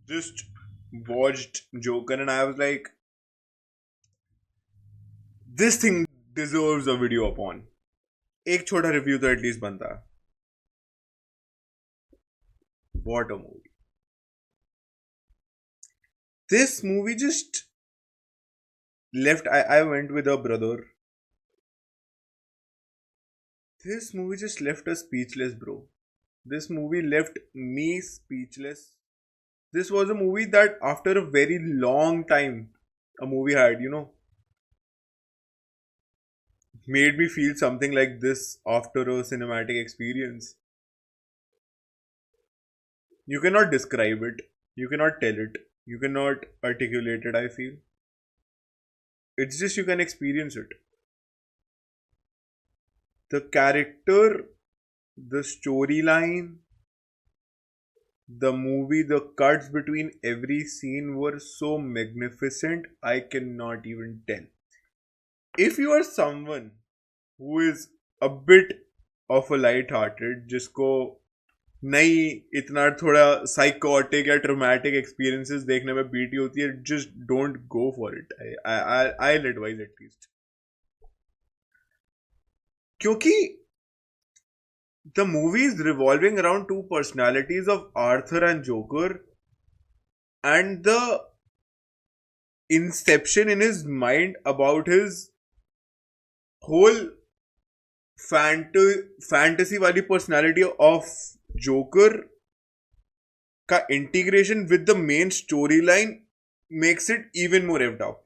just watched Joker and I was like, this thing deserves a video upon. एक छोटा review तो at least बनता है. What a movie. This movie just left. I went with a brother. This movie just left us speechless, bro. This movie left me speechless. This was a movie that, after a very long time, a movie had, made me feel something like this after a cinematic experience. You cannot describe it, you cannot tell it, you cannot articulate it, I feel. It's just you can experience it. The character, the storyline, the movie, the cuts between every scene were so magnificent, I cannot even tell. If you are someone who is a bit of a light-hearted, जिसको नहीं इतना थोड़ा psychotic या traumatic experiences देखने में BT होती है, just don't go for it. I advise at least. क्योंकि the movie is revolving around two personalities of Arthur and Joker, and the inception in his mind about his whole fantasy वाली personality of Joker का integration with the main storyline makes it even more revved up.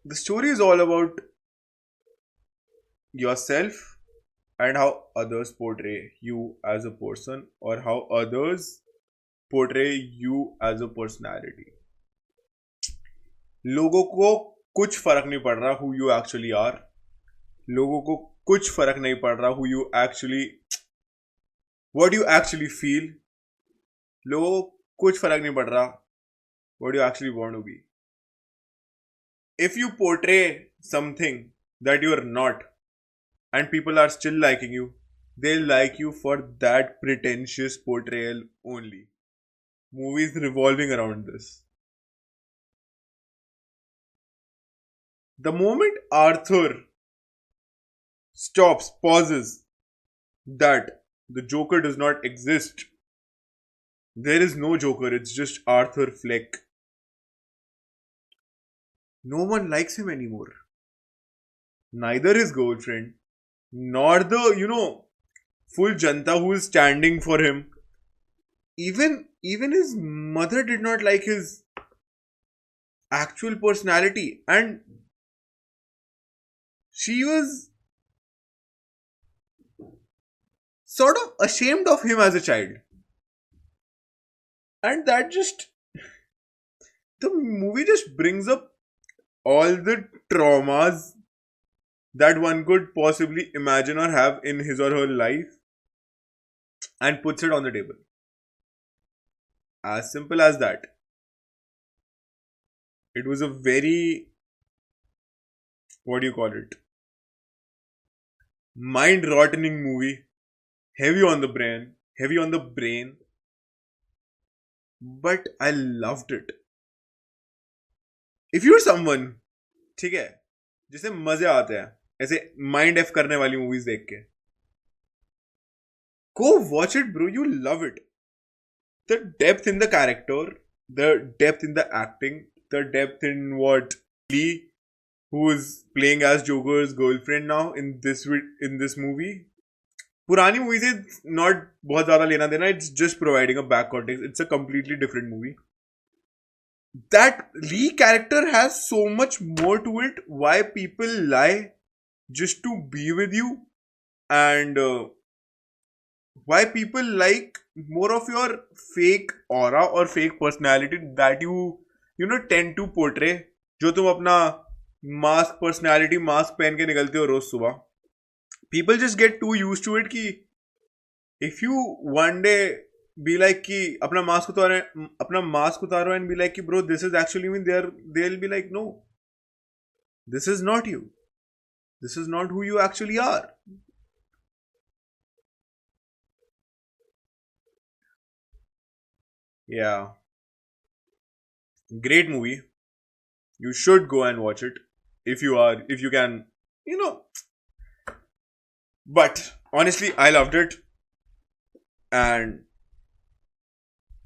The story is all about yourself and how others portray you as a person, or how others portray you as a personality. लोगों को कुछ फर्क नहीं पड़ रहा who you actually are. लोगों को कुछ फर्क नहीं पड़ रहा who you actually, what you actually feel. लोगों को कुछ फर्क नहीं पड़ रहा what you actually want to be. If you portray something that you are not, and people are still liking you, they'll like you for that pretentious portrayal only. Movies revolving around this. The moment Arthur stops, pauses, that the Joker does not exist, there is no Joker, it's just Arthur Fleck. No one likes him anymore. Neither his girlfriend, nor the, full Janta who is standing for him. Even his mother did not like his actual personality, and she was sort of ashamed of him as a child. And that just, the movie just brings up all the traumas that one could possibly imagine or have in his or her life, and puts it on the table. As simple as that. It was a very, what do you call it, mind rottening movie. Heavy on the brain. But I loved it. If you're someone, ठीक है, जिसे मजे आते हैं ऐसे mind F करने वाली movies देख के, go watch it, bro. You love it. The depth in the character, the depth in the acting, the depth in what Lee, who is playing as Joker's girlfriend now in this movie. पुरानी movie से not बहुत ज़्यादा लेना देना. It's just providing a back context. It's a completely different movie. That Lee character has so much more to it. Why people lie just to be with you, and why people like more of your fake aura or fake personality that you tend to portray. जो तुम अपना mask personality mask पहन के निकलते हो रोज सुबह. People just get too used to it कि if you one day be like कि अपना मास्क उतारो and be like कि bro, this is actually me, they'll be like, no, this is not you, this is not who you actually are. Yeah, great movie. You should go and watch it if you can, you know. But honestly, I loved it, and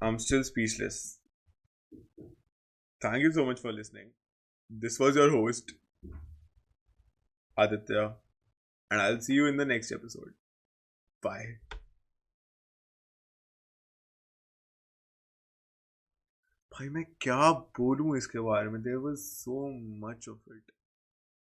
I'm still speechless. Thank you so much for listening. This was your host, Aditya, and I'll see you in the next episode. Bye. भाई मैं क्या बोलूं इसके बारे में, there was so much of it.